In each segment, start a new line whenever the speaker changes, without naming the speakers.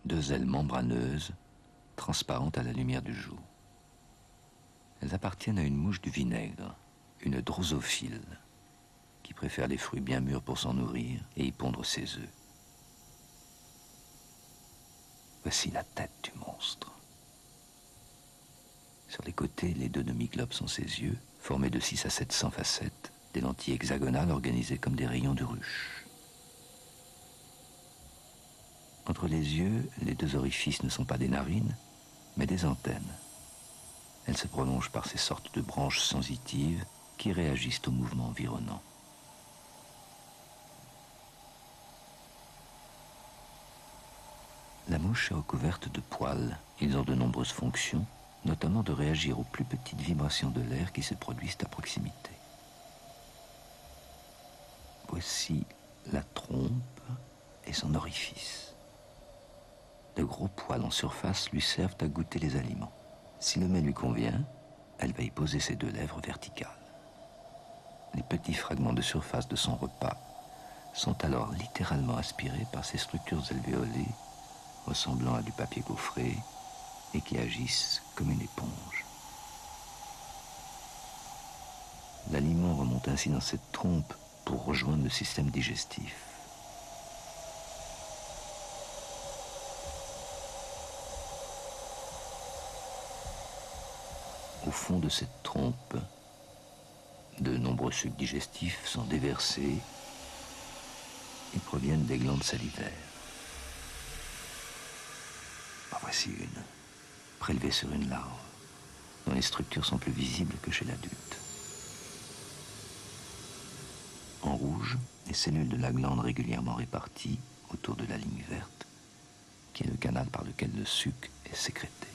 2 ailes membraneuses, transparentes à la lumière du jour. Elles appartiennent à une mouche du vinaigre, une drosophile, qui préfère les fruits bien mûrs pour s'en nourrir et y pondre ses œufs. Voici la tête du monstre. Sur les côtés, les 2 demi-globes sont ses yeux, formés de 6 à 700 facettes, des lentilles hexagonales organisées comme des rayons de ruche. Entre les yeux, les 2 orifices ne sont pas des narines, mais des antennes. Elles se prolongent par ces sortes de branches sensitives qui réagissent aux mouvements environnants. La mouche est recouverte de poils. Ils ont de nombreuses fonctions, notamment de réagir aux plus petites vibrations de l'air qui se produisent à proximité. Voici la trompe et son orifice. De gros poils en surface lui servent à goûter les aliments. Si le mets lui convient, elle va y poser ses 2 lèvres verticales. Les petits fragments de surface de son repas sont alors littéralement aspirés par ces structures alvéolées ressemblant à du papier gaufré et qui agissent comme une éponge. L'aliment remonte ainsi dans cette trompe pour rejoindre le système digestif. Au fond de cette trompe, de nombreux sucs digestifs sont déversés et proviennent des glandes salivaires. En voici une, prélevée sur une larve, dont les structures sont plus visibles que chez l'adulte. En rouge, les cellules de la glande régulièrement réparties autour de la ligne verte, qui est le canal par lequel le suc est sécrété.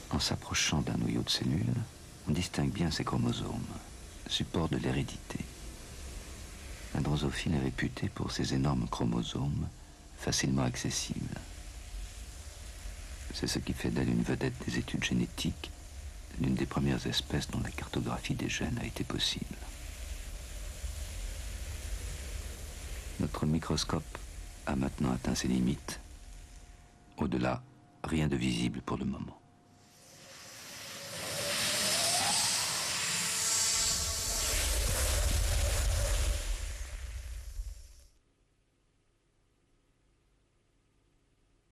En s'approchant d'un noyau de cellules, on distingue bien ces chromosomes, support de l'hérédité. La drosophile est réputée pour ses énormes chromosomes, facilement accessibles. C'est ce qui fait d'elle une vedette des études génétiques, l'une des premières espèces dont la cartographie des gènes a été possible. Notre microscope a maintenant atteint ses limites. Au-delà, rien de visible pour le moment.